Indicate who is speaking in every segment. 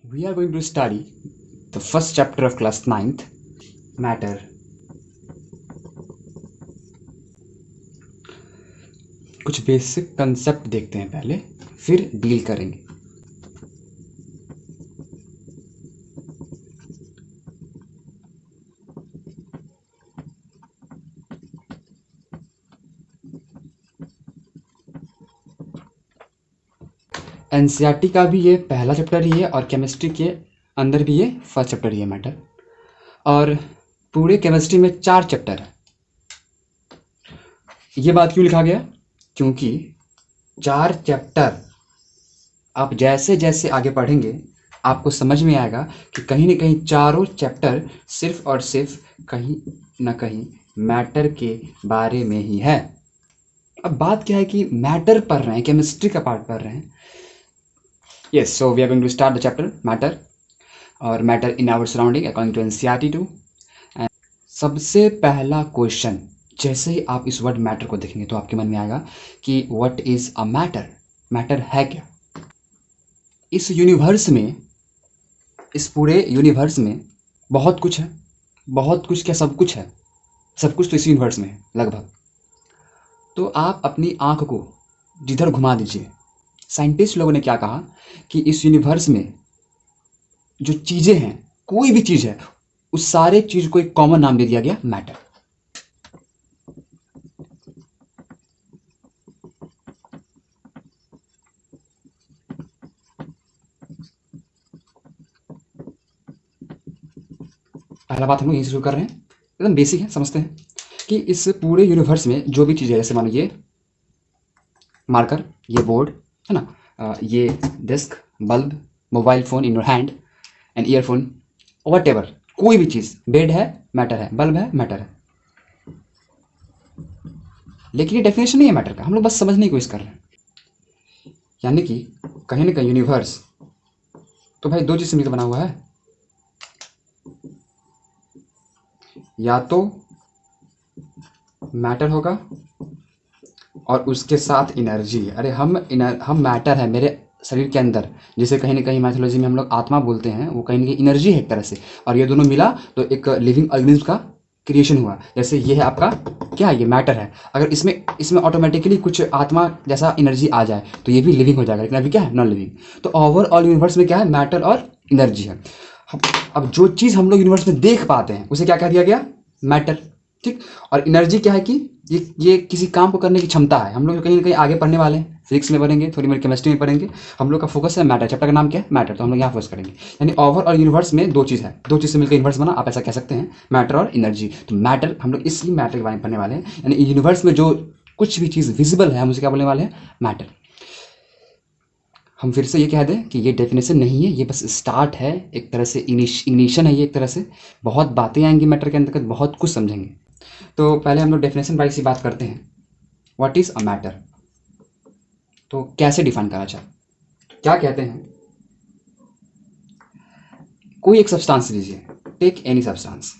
Speaker 1: We are going to study the first chapter of class 9th, matter. कुछ basic concept देखते हैं पहले, फिर डील करेंगे। एनसीईआरटी का भी ये पहला चैप्टर ही है और केमिस्ट्री के अंदर भी ये फर्स्ट चैप्टर ही है मैटर। और पूरे केमिस्ट्री में 4 चैप्टर है। ये बात क्यों लिखा गया? क्योंकि 4 चैप्टर आप जैसे जैसे आगे पढ़ेंगे आपको समझ में आएगा कि कहीं ना कहीं चारों चैप्टर सिर्फ और सिर्फ कहीं ना कहीं मैटर के बारे में ही है। अब बात क्या है कि मैटर पढ़ रहे हैं, केमिस्ट्री का पार्ट पढ़ रहे हैं। Yes, so we are going to start the chapter matter or matter in our surrounding according to NCERT 2. And सबसे पहला क्वेश्चन, जैसे ही आप इस वर्ड मैटर को देखेंगे तो आपके मन में आएगा कि what is a matter. Matter है क्या? इस यूनिवर्स में, इस पूरे यूनिवर्स में बहुत कुछ है। बहुत कुछ क्या, सब कुछ है। सब कुछ तो इस यूनिवर्स में है लगभग। तो आप अपनी आंख को जिधर घुमा दीजिए, साइंटिस्ट लोगों ने क्या कहा कि इस यूनिवर्स में जो चीज़ें हैं, कोई भी चीज़ है, उस सारे चीज़ को एक कॉमन नाम दे दिया गया, मैटर। पहला बात हम लोग यहीं से शुरू कर रहे हैं, एकदम बेसिक है, समझते हैं कि इस पूरे यूनिवर्स में जो भी चीज़ है, जैसे मान लो ये मार्कर, ये बोर्ड है ना, ये desk, bulb, mobile phone in your hand and earphone, what ever, कोई भी चीज़, बेड है मैटर है, बल्ब है मैटर है। लेकिन ये डेफिनेशन नहीं है मैटर का, हम लोग बस समझने की कोशिश कर रहे हैं। यानी कि कहीं ना कहीं यूनिवर्स तो भाई 2 चीज़ से मिलकर बना हुआ है, या तो मैटर होगा और उसके साथ एनर्जी। अरे हम मैटर है मेरे शरीर के अंदर, जिसे कहीं ना कहीं मैथोलॉजी में हम लोग आत्मा बोलते हैं, वो कहीं ना कहीं एनर्जी है एक तरह से, और ये दोनों मिला तो एक लिविंग ऑर्गेनिज्म का क्रिएशन हुआ। जैसे ये है आपका क्या है, ये मैटर है। अगर इसमें ऑटोमेटिकली कुछ आत्मा जैसा एनर्जी आ जाए तो ये भी लिविंग हो जाएगा, लेकिन अभी क्या है, नॉन लिविंग। तो ओवरऑल यूनिवर्स में क्या है, मैटर और एनर्जी है। अब जो चीज़ हम लोग यूनिवर्स में देख पाते हैं उसे क्या कह दिया गया, मैटर। ठीक। और एनर्जी क्या है कि ये किसी काम को करने की क्षमता है। हम लोग कहीं ना कहीं आगे पढ़ने वाले हैं, फिजिक्स में पढ़ेंगे, थोड़ी मेरी केमिस्ट्री में पढ़ेंगे। हम लोग का फोकस है मैटर, चैप्टर का नाम क्या है, मैटर, तो हम लोग यहाँ फोकस करेंगे। यानी ओवरऑल यूनिवर्स में 2 चीज़ है, 2 चीज़ से मिलकर यूनिवर्स बना, आप ऐसा कह सकते हैं, मैटर और एनर्जी। तो मैटर, हम लोग इसी मैटर के बारे में पढ़ने वाले हैं। यानी यूनिवर्स में जो कुछ भी चीज़ विजिबल है हम उसे क्या बोलने वाले हैं, मैटर। हम फिर से ये कह दें कि ये डेफिनेशन नहीं है, ये बस स्टार्ट है, एक तरह से इनिशिएशन है ये एक तरह से। बहुत बातें आएंगी मैटर के अंतर्गत, बहुत कुछ समझेंगे। तो पहले हम लोग डेफिनेशन वाइज ही बात करते हैं। What is a matter? तो कैसे डिफाइन करा जाए? क्या कहते हैं, कोई एक सब्सटेंस लीजिए, टेक एनी सब्सटेंस,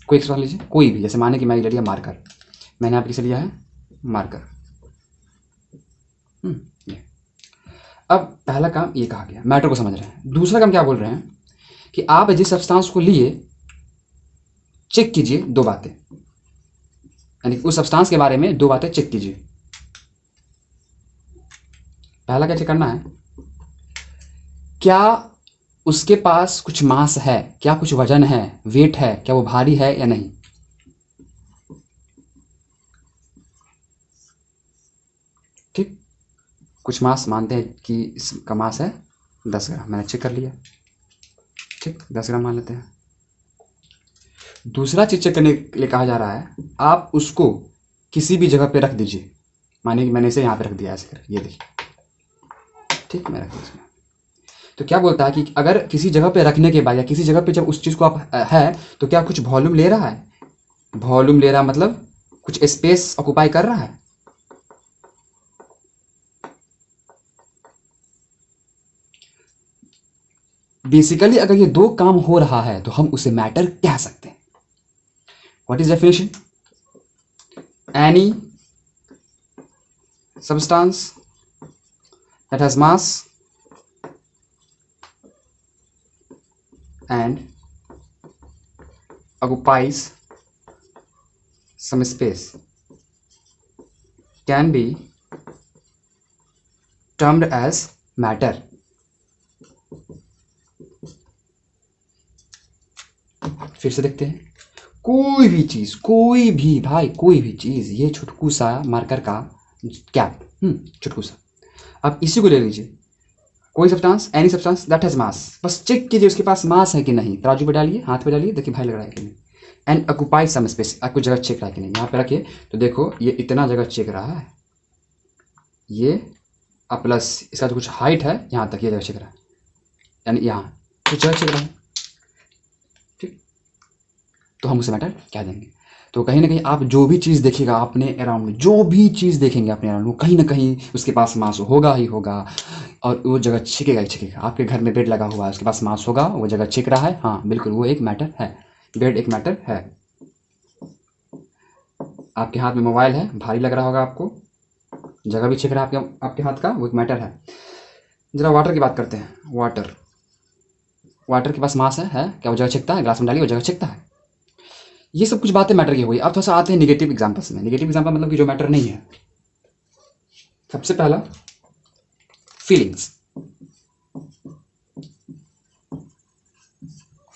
Speaker 1: कोई एक सब्सटेंस लीजिए, कोई भी। जैसे माने कि मैं ले लिया मार्कर, मैंने आप किसे लिया है, मार्कर। ये अब पहला काम ये कहा गया, मैटर को समझ रहे हैं। दूसरा काम क्या बोल रहे हैं कि आप जिस सब्सटेंस को लिए चेक कीजिए 2 बातें, यानी उस सब्सटेंस के बारे में 2 बातें चेक कीजिए। पहला क्या चेक करना है, क्या उसके पास कुछ मास है, क्या कुछ वजन है, वेट है, क्या वो भारी है या नहीं। ठीक, कुछ मास मानते हैं कि इसका मास है 10 ग्राम, मैंने चेक कर लिया। ठीक, 10 ग्राम मान लेते हैं। दूसरा चीज चेक करने के लिए कहा जा रहा है, आप उसको किसी भी जगह पे रख दीजिए। मानिए कि मैंने इसे यहाँ पे रख दिया ऐसे कर, ये देखिए, ठीक, मैं रख दिया इसमें। तो क्या बोलता है कि अगर किसी जगह पे रखने के बाद या किसी जगह पे जब उस चीज़ को आप है तो क्या कुछ वॉल्यूम ले रहा है। वॉल्यूम ले रहा मतलब कुछ स्पेस ऑक्यूपाई कर रहा है। बेसिकली अगर ये 2 काम हो रहा है तो हम उसे मैटर कह सकते हैं। What is definition, any substance that has mass and occupies some space can be termed as matter. फिर से देखते हैं, कोई भी चीज, कोई भी भाई, कोई भी चीज, ये छुटकू सा मार्कर का कैप, छुटकू सा, अब इसी को ले लीजिए, कोई substance, any substance that has मास, बस चेक कीजिए उसके पास मास है कि नहीं, तराजू पे डालिए, हाथ पे डालिए, देखिए भाई लग रहा है कि नहीं, एंड ऑक्यूपाई सम स्पेस, आपको जगह चेक रहा है कि नहीं, यहाँ पे रखिए तो देखो ये इतना जगह चेक रहा है, ये प्लस इसका जो कुछ हाइट है यहाँ तक, ये जगह चेक रहा है, यानी यहाँ तो जगह चेक रहा है, ठीक, तो हम उसे मैटर क्या देंगे। तो कहीं ना कहीं आप जो भी चीज़ देखिएगा अपने अराउंड में, जो भी चीज़ देखेंगे अपने अराउंड में, कहीं ना कहीं उसके पास मास होगा ही होगा, और वो जगह छिकेगा ही छिकेगा। आपके घर में बेड लगा हुआ है, उसके पास मास होगा, वो जगह छिक रहा है, हाँ बिल्कुल वो एक मैटर है, बेड एक मैटर है। आपके हाथ में मोबाइल है, भारी लग रहा होगा आपको, जगह भी छिक रहा है आपके हाथ का, वो एक मैटर है। जरा वाटर की बात करते हैं, वाटर के पास मास है क्या, वो जगह छिकता है, ग्लास में डालिए वो जगह छिकता है। ये सब कुछ बातें मैटर की हुई। अब थोड़ा सा आते हैं निगेटिव एग्जांपल्स में। निगेटिव एग्जांपल मतलब कि जो मैटर नहीं है। सबसे पहला फीलिंग्स।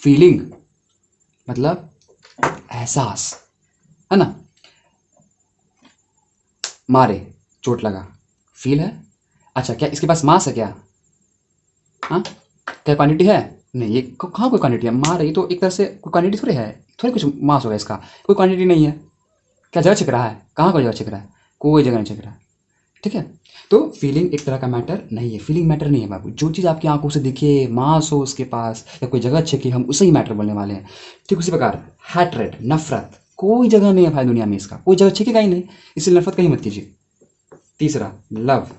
Speaker 1: फीलिंग मतलब एहसास, है ना, मारे, चोट लगा, फील है। अच्छा क्या इसके पास मास है क्या, हाँ क्या क्वांटिटी है, नहीं, ये कहाँ कोई क्वांटिटी है, मार, ये तो एक तरह से कोई क्वांटिटी थोड़ी है, थोड़ी कुछ मास होगा इसका, कोई क्वांटिटी नहीं है। क्या जगह छिक रहा है, कहाँ कोई जगह छिक रहा है, कोई जगह नहीं छिक रहा है, ठीक है। तो फीलिंग एक तरह का मैटर नहीं है, फीलिंग मैटर नहीं है बाबू। जो चीज़ आपकी आंखों से दिखे, मास हो उसके पास, या कोई जगह छिके, हम उसे ही मैटर बोलने वाले हैं। ठीक उसी प्रकार हैट्रेड, नफरत, कोई जगह नहीं है भाई दुनिया में इसका, कोई जगह छिकेगा ही नहीं, इसलिए नफरत कहीं मत कीजिए। तीसरा लव,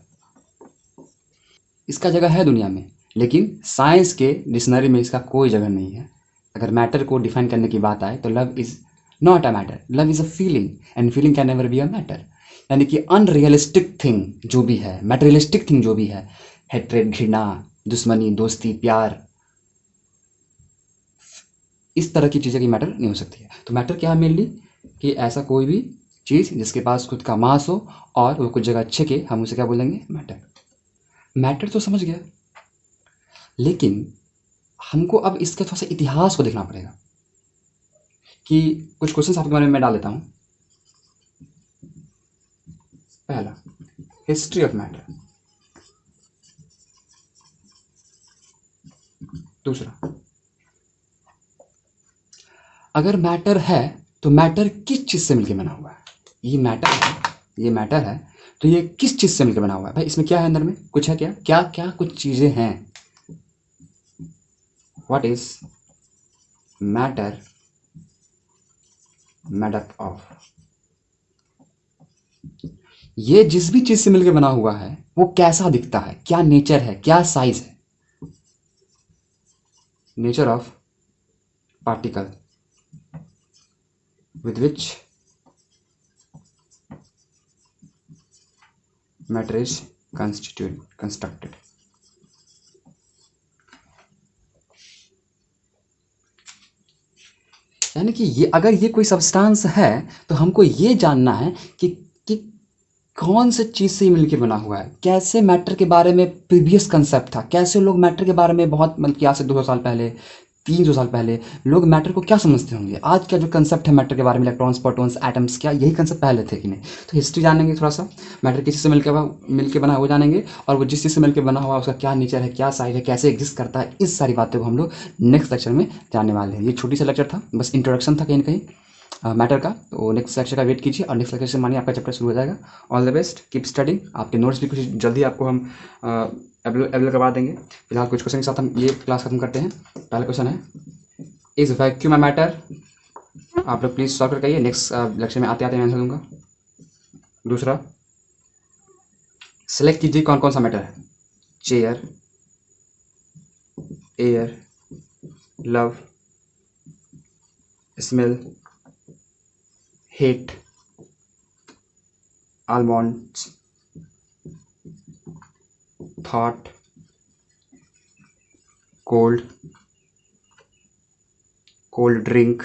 Speaker 1: इसका जगह है दुनिया में, लेकिन साइंस के डिक्शनरी में इसका कोई जगह नहीं है। अगर मैटर को डिफाइन करने की बात आए तो love is not a matter, love is a feeling, and feeling can never be a matter. यानी कि अनरियलिस्टिक थिंग जो भी है, मैटेरियलिस्टिक थिंग जो भी है, हेट्रेड, घृणा, दुश्मनी, दोस्ती, प्यार, इस तरह की चीज़ें की मैटर नहीं हो सकती है। तो मैटर क्या है मेनली, कि ऐसा कोई भी चीज़ जिसके पास खुद का मास हो और वो कुछ जगह अच्छे के, हम उसे क्या बोलेंगे, मैटर। मैटर तो समझ गया, लेकिन हमको अब इसके थोड़ा सा इतिहास को देखना पड़ेगा। कि कुछ क्वेश्चंस आपके बारे में मैं डाल देता हूँ। पहला, हिस्ट्री ऑफ मैटर। दूसरा, अगर मैटर है तो मैटर किस चीज़ से मिलकर बना हुआ है। ये मैटर है, ये मैटर है, तो ये किस चीज़ से मिलकर बना हुआ है भाई, इसमें क्या है, अंदर में कुछ है क्या, क्या क्या कुछ चीज़ें हैं। What is matter made up of. ये जिस भी चीज़ से मिलकर बना हुआ है वो कैसा दिखता है, क्या नेचर है, क्या साइज है। Nature of particle with which matter is constructed। यानी कि ये अगर ये कोई सब्सटेंस है तो हमको ये जानना है कि कौन से चीज़ से मिलकर बना हुआ है, कैसे मैटर के बारे में प्रीवियस कंसेप्ट था, कैसे लोग मैटर के बारे में बहुत, मतलब कि आज से 200 साल पहले, 300 साल पहले लोग मैटर को क्या समझते होंगे। आज का जो कंसेप्ट है मैटर के बारे में, इलेक्ट्रॉन्स, प्रोटॉन्स, एटम्स, क्या यही कंसेप्ट पहले थे कि नहीं। तो हिस्ट्री जानेंगे थोड़ा सा, मैटर किस चीज़ से मिलकर बना है वो जानेंगे, और वो जिस चीज़ से मिलकर बना हुआ उसका क्या नेचर है, क्या साइज है, कैसे एग्जिस्ट करता है, इस सारी बातों को हम लोग नेक्स्ट लेक्चर में जानने वाले हैं। ये छोटी सा लेक्चर था, बस इंट्रोडक्शन था कहीं ना कहीं मैटर का। तो नेक्स्ट लेक्चर का वेट कीजिए, और नेक्स्ट लेक्चर से मानिए आपका चैप्टर शुरू हो जाएगा। All the best, keep studying. आपके नोट्स भी कुछ जल्दी आपको हम अवेलेबल करवा देंगे। फिलहाल कुछ क्वेश्चन के साथ हम ये क्लास खत्म करते हैं। पहला क्वेश्चन है, इज वैक्यूम अ मैटर। आप लोग प्लीज़ सॉल्व करके आइए, नेक्स्ट लेक्चर में आते आते मैं आंसर दूंगा। दूसरा, सेलेक्ट कीजिए कौन कौन सा मैटर है। Chair, air, love, smell, hate, almonds, hot, cold, cold drink,